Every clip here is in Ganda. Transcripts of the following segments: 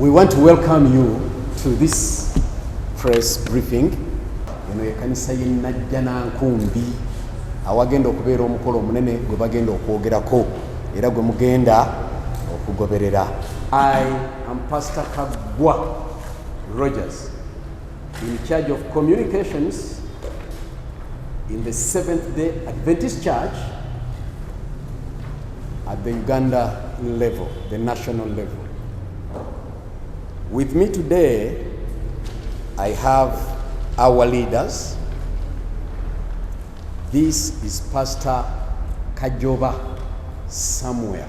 We want to welcome you to this press briefing. Eno ekanisa y'Ennajja Nankumbi awagenda okubeera omukolo omunene gwe bagenda okwogerako era gwe mugenda okugoberera. I am Pastor Kagwa Rogers, in charge of communications in the Seventh-day Adventist Church at the Uganda level, the national level. With me today, I have our leaders. This is Pastor Kajoba Samuel.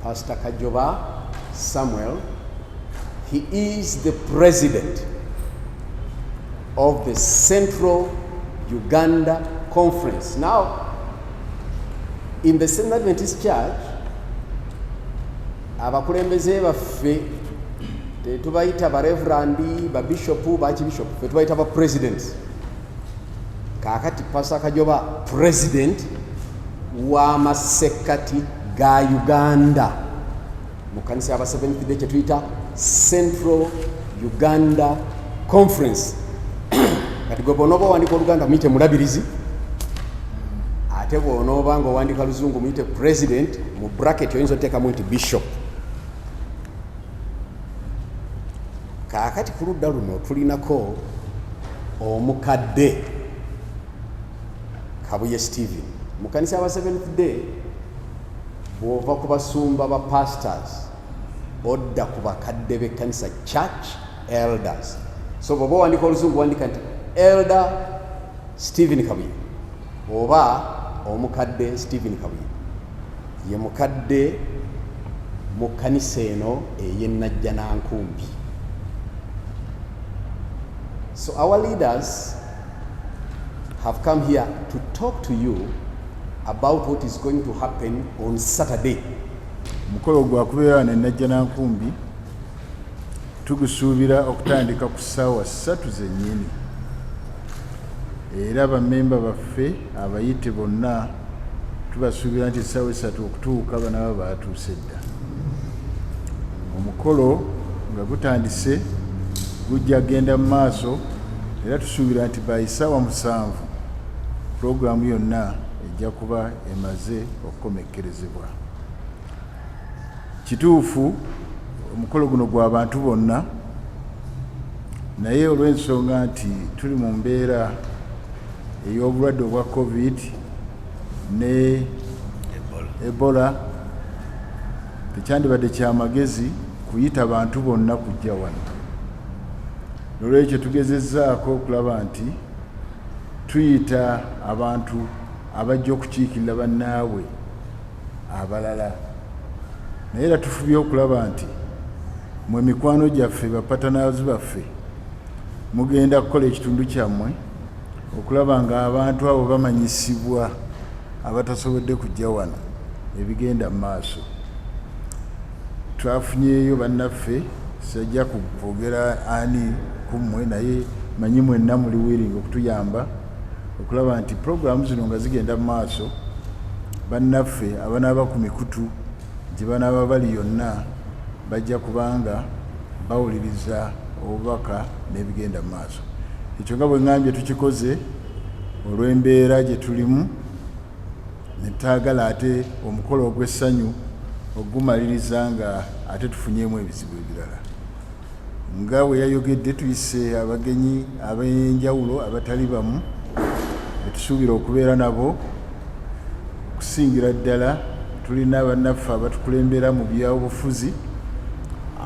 Pastor Kajoba Samuel, he is the president of the Central Uganda Conference. Now, in the Seventh Adventist Church, abakulembeze baffe tetubayita ba reverandi, ba bishopu, ba archbishop, tetubayita ba presidents. Kakati Pastor Kajoba president wa masekati ga Uganda mu kanisa aba Seventh Day kyetuyita Central Uganda Conference. Kati gwe bonoba wandika Oluganda muyite mulabirizi, ate bwonoba nga owandika Luzungu muyite president, mu bracket oyinza oteekamu nti bishop. Kakati ku ludda luno tulinako omukadde Kabuye Stephen. Mu kanisa aba Seventh Day bw'ova ku basumba ba pastors odda ku bakadde b'ekkanisa church elders. So bw'oba wandika Oluzungu wandika nti Elder Stephen Kabuye oba omukadde Stephen Kabuye. Ye mukadde mu kanisa eno ey'Ennajja Nankumbi. So our leaders have come here to talk to you about what is going to happen on Saturday. Mukolo gwa kubeera n'Ennajja Nankumbi tugusuubira okutandika ku ssaawa 3 zennyini. Era bammemba baffe abayite bonna tubasuubira nti ssaawa 3 okutuuka banaba baatuuse dda. Omukolo nga gutandise gujja genda mu maaso era tusuubira nti by ssaawa 7 pulogulaamu yonna ejja kuba emaze okukomekkerezebwa. Kituufu omukolo guno gwa bantu bonna, naye olw'ensonga nti tuli mu mbeera ey'obulwadde obwa COVID ne Ebola, tekyandibadde kyamagezi kuyita bantu bonna kujja wano. Nolwekyo tugezezzaako okulaba nti tuyita abantu abajja okukiikirira bannaabwe abalala. Naye era tufubye okulaba nti mwe mikwano gyaffe bapatanazi baffe mugenda kukola ekitundu kyammwe okulaba nga abantu abo bamanyisibwa abatasobodde kujja wano ebigenda mu maaso. Twafunyeeyo bannaffe, sajja kwogera ani kummwe, naye manyi mwenna muli willing okutuyamba okulaba nti programu zino nga zigenda mu maaso bannaffe abanaaba ku mikutu gye banaaba bali yonna bajja kubanga bawuliriza obubaka n'ebigenda mu maaso. Ekyo nga bwe ngambye tukikoze olw'embeera gye tulimu, ne tutaagala ate omukolo ogw'essanyu ogumaliriza nga ate tufunyeemu ebizibu ebirala. Nga bwe yayogedde tuyise abagenyi ab'enjawulo abatali bamu betusuubira okubeera nabo. Okusingira ddala tulina bannaffe abatukulembera mu byobufuzi,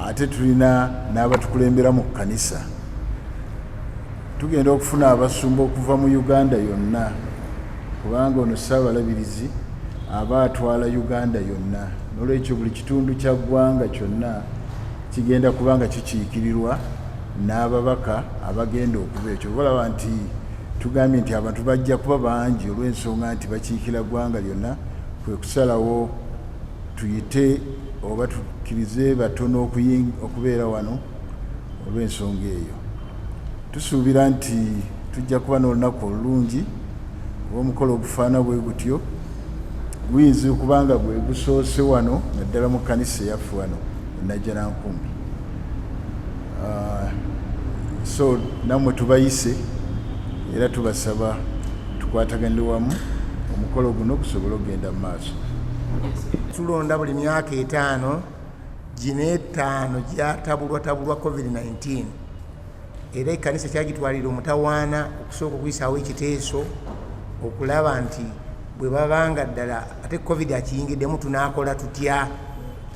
ate tulina n'abatukulembera mu kkanisa. Tugenda okufuna abasumba okuva mu Uganda yonna, kubanga ono Ssaabalabirizi aba atwala Uganda yonna. Nolwekyo buli kitundu kya ggwanga kyonna kigenda kubanga kikiikirirwa n'ababaka abagenda okuba ekyo. Balaba nti tugambye nti abantu bajja kuba bangi olw'ensonga nti bakiikira ggwanga lyonna, kwe kusalawo tuyite oba tukkirize batono okubeera wano olw'ensonga eyo. Tusuubira nti tujja kuba n'olunaku olulungi olw'omukolo ogufaana bwe gutyo. Guyinza okubanga gwe gusoose wano naddala mu kkanisa yaffe wano najja nankumbi. So namwe tubayise era tubasaba tukwataganire wamu omukolo guno gusobole okugenda mu maaso. Tulonda buli myaka 5 gino 5 gyatabulwa COVID-19 era ekkanisa kyagitwalira omutawaana okusooka okuyisaawo ekiteeso okulaba nti bwe babanga ddala ate covid akiyingiddemu tunaakola tutya.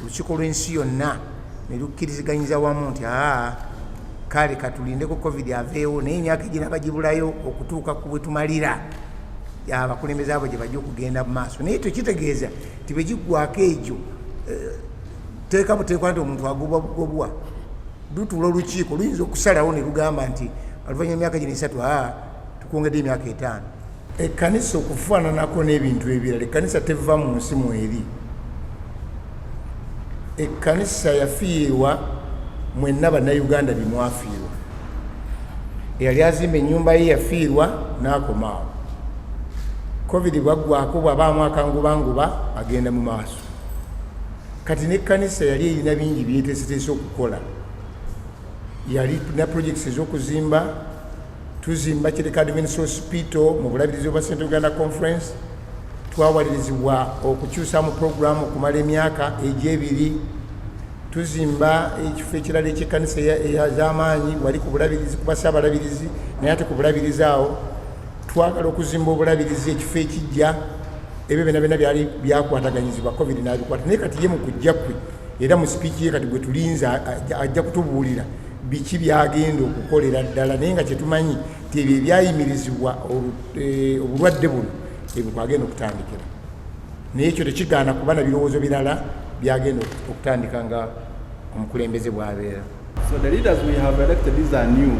Olukiiko lw'ensi yonna ne lukkiriziganyiza wamu nti kale katulindeko covid aveewo naye emyaka egina bagibulayo okutuuka ku bwe tumalira abakulembeze abo gye bajja okugenda mu maaso. Naye tekitegeeza ti bwe giggwako egyo teeka buteekwa nti omuntu agobwa bugobwa. Lutuula olukiiko luyinza okusalawo ne lugamba nti oluvannyuma emyaka gino 3 tukwongedde emyaka 5. Ekkanisa okufaananako n'ebintu ebirala, ekkanisa teva mu nsi mweri. Ekkanisa yafiirwa mwenna bannayuganda bimwafiirwa. Eyali azimba ennyumba ye yafiirwa n'akomaawo. Covid bwaggwako bw'abaamu akangubanguba agenda mu maaso. Kati n'ekkanisa yali erina bingi byeteeseteese okukola. Yali na projects ez'okuzimba, tuzimba Kireka Adventist Hospital mu bulabirizi obwa St. Uganda Conference. Twawalirizibwa okukyusa mu programu okumala emyaka egy'ebiri. Tuzimba ekifo ekirala eky'ekkanisa ez'amaanyi wali ku bulabirizi kuba Ssaabalabirizi naye ate ku bulabirizi awo twagala okuzimba obulabirizi ekifo ekijja. Ebyo byonna byali byakwataganyizibwa covid n'abikwata. Naye kati ye mu kujja kwe era mu sipiiki ye kati bwe tulinza ajja kutubuulira biki byagenda okukolera ddala naye nga kyetumanyi ti ebyo ebyayimirizibwa obulwadde buno ebyo kwagenda okutandikira. Naye ekyo tekigaana kuba na birowoozo birala byagenda okutandika nga omukulembeze bw'abeera. So the leaders we have elected, these are new,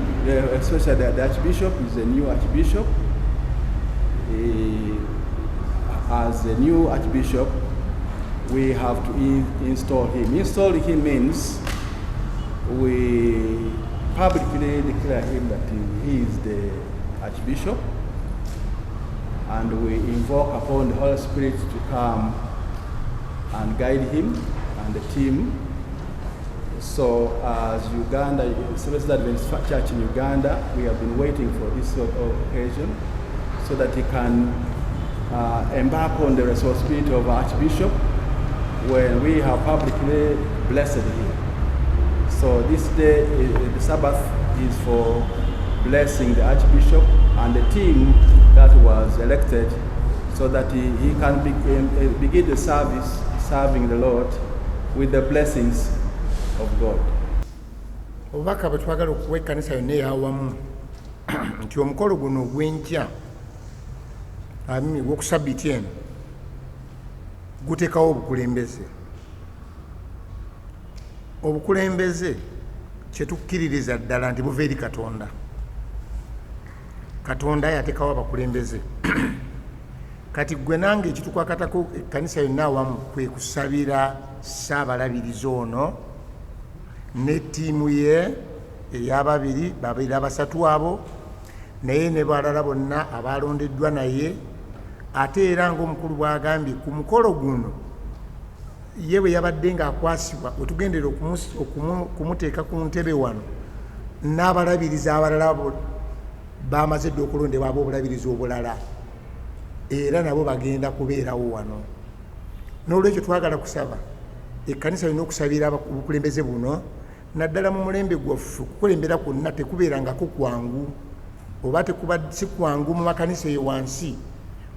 especially the Archbishop is a new Archbishop. As a new Archbishop, we have to install him. Installing him means we publicly declare him that he is the Archbishop, and we invoke upon the Holy Spirit to come and guide him and the team. So as Uganda, Seventh-day Adventist Church in Uganda, we have been waiting for this sort of occasion so that he can embark on the responsibility of Archbishop when we have publicly blessed him. So this day, the Sabbath is for blessing the Archbishop and the team that was elected so that he can begin the service, serving the Lord with the blessings of God. Obubaka bwe twagala okuwa ekkanisa yonna eyawamu nti omukolo guno ogw'enkya gwoku sabbiiti eno guteekawo obukulembeze. Obukulembeze kyetukkiririza ddala nti buva eri Katonda. Katonda yateekawo abakulembeze. Kati gwe nange ekitukwakatako ekkanisa yonna awamu kwe kusabira Ssaabalabirizi ono ne ttiimu ye ey'ababiri abasatu abo naye ne balala bonna abalondeddwa naye. Ate era ng'omukulu bw'agambye ku mukolo guno ye bwe yabadde ng'akwasibwa wetugendera okumuteeka ku ntebe wano n'abalabirizi abalala bamaze dde okulondebwa ab'obulabirizi obulala era nabo bagenda kubeerawo wano. N'olwekyo twagala kusaba ekkanisa yonna okusabira obukulembeze buno naddala mu mulembe gwaffe okukulembera kwonna tekubeerangako kwangu, oba tekuba si kwangu mu makanisa eyo wansi,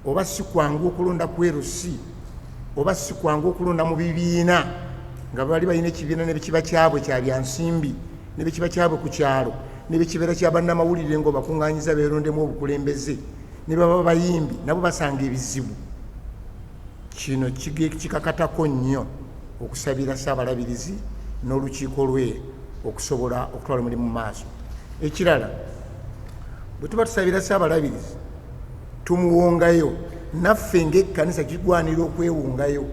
oba si kwangu okulonda kwerusi, oba si kwangu okulonda mu bibiina nga bali balina ekibiina ne bekiba kyabwe kya byansimbi ne bekiba kyabwe ku kyalo ne bekibeera kya bannamawulire ng'obakuŋŋaanyiza beerondemu obukulembeze ne baba bayimbi nabo basanga ebizibu. Kino kikakatako nnyo okusabira Ssaabalabirizi n'olukiiko lwe okusobola okutwala omulimu mu maaso. Ekirala bwe tuba tusabira Ssaabalabirizi tumuwongayo, naffe ng'ekkanisa kigwanira okwewongayo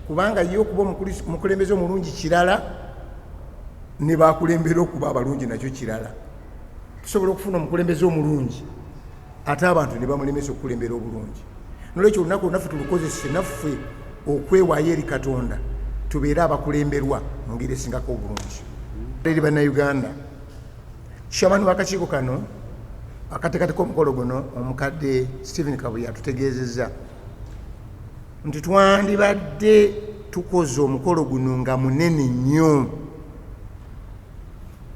kubanga ye okuba omukulembeze omulungi kirala ne bakulembera okuba abalungi nakyo kirala. Tusobola okufuna omukulembeze omulungi ate abantu ne bamulemesa okukulembera obulungi. N'olwekyo olunaku naffe tulukozese naffe okwewaayo eri Katonda tubeere abakulemberwa mu ngeri esingako obulungi. Eri bannayuganda, chairman w'akakiiko kano akateekateeka omukolo guno omukadde Stephen Kabuye atutegeezezza nti twandibadde tukoze omukolo guno nga munene nnyo.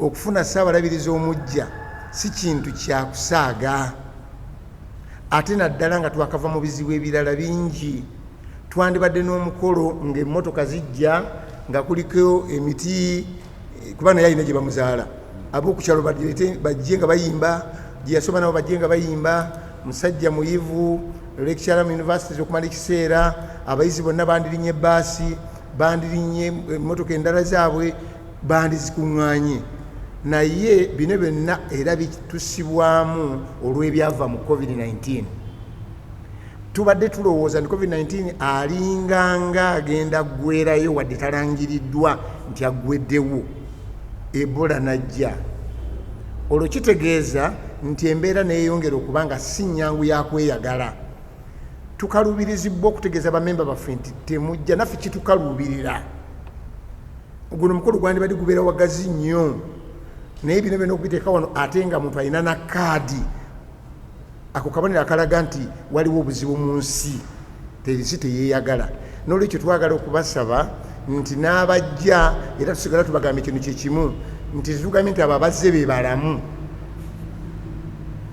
Okufuna ssaabalabirizi omuggya si kintu kya kusaaga, ate naddala nga twakava mu bizibu ebirala bingi. Twandibadde n'omukolo ng'emmotoka zijja nga kuliko emiti, kuba naye alina gye bamuzaala, ab'okukyalo bajje nga bayimba, gye yasoma nabo bajje nga bayimba, musajja muyivu, lecturer mu universities okumala ekiseera, abayizi bonna bandirinnye ebbaasi, bandirinnye emmotoka endala zaabwe, bandizikuŋŋaanye. Naye bino byonna era bitusibwamu olw'ebyava mu COVID-19. Tubadde tulowooza nti COVID-19 alinganga agenda ggwerayo wadde talangiriddwa nti aggweddewo. Ebola najja. Olwo kitegeeza nti embeera neeyongera okuba nga si nnyangu ya kweyagala. Tukaluubirizibwa okutegeeza bamemba baffe nti temujja naffe kitukaluubirira. Guno mukolo gwandibadde gubeera wagazi nnyo, naye bino byonna okubiteeka wano ate nga muntu alina na kaadi, ako kabonero akalaga nti waliwo obuzibu mu nsi, ensi teyeeyagala. N'olwekyo twagala okubasaba nti n'abajja era tusigala tubagamba ekintu kyekimu nti tetugambye nti abo abazze be balamu,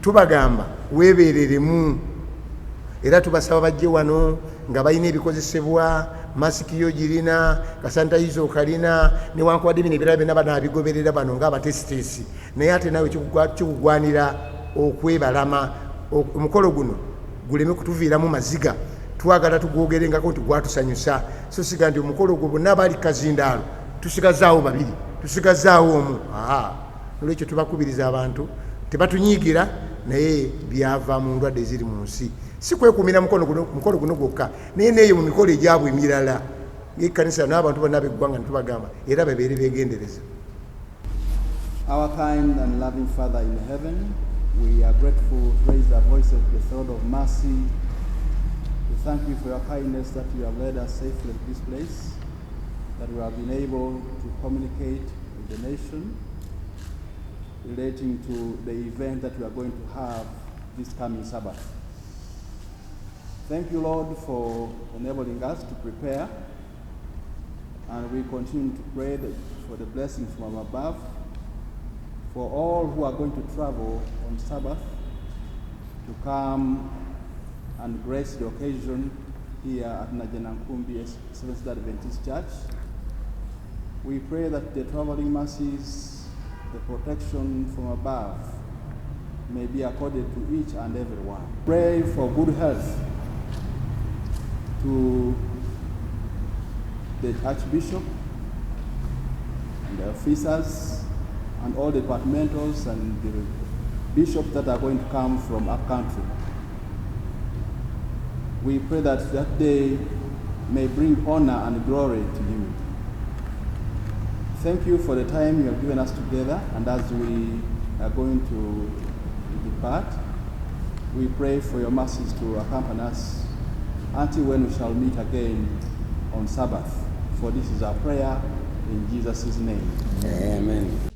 tubagamba weebeereremu. Era tubasaba bajje wano nga balina ebikozesebwa, masiki yo girina, kasanitayiza okalina, newankubadde bino ebirala byonna banaabigoberera bano ng'abatesitesi, naye ate naawe kikugwanira okwebalama. Omukolo guno guleme kutuviiramu maziga, twagala tugwogerengako nti gwatusanyusa, so siga nti omukolo gwo bonna baali kazindaalo tusigazaawo babiri, tusigazaawo omu. Nolwekyo tubakubiriza abantu tebatunyiigira, naye byava mu ndwadde eziri mu nsi. Si kwekuumira mukolo guno gwokka, naye neeyo mu mikolo egyabwe emirala ng'ekkanisa n'abantu bonna ab'eggwanga ne tubagamba era babeere beegendereza. Our kind and loving Father in heaven, we are grateful to raise our voices to the throne of mercy, to thank you for your kindness that you have led us safely to this place, that we have been able to communicate with the nation relating to the event that we are going to have this coming Sabbath. Thank you, Lord, for enabling us to prepare, and we continue to pray for the blessings from above, for all who are going to travel on Sabbath to come and grace the occasion here at Najanankumbi Seventh-day Adventist Church. We pray that the traveling mercies, the protection from above, may be accorded to each and every one. Pray for good health to the Archbishop and the officers and all departmentals and the bishops that are going to come from our country. We pray that that day may bring honor and glory to you. Thank you for the time you have given us together, and as we are going to depart, we pray for your mercies to accompany us until when we shall meet again on Sabbath. For this is our prayer in Jesus' name. Amen.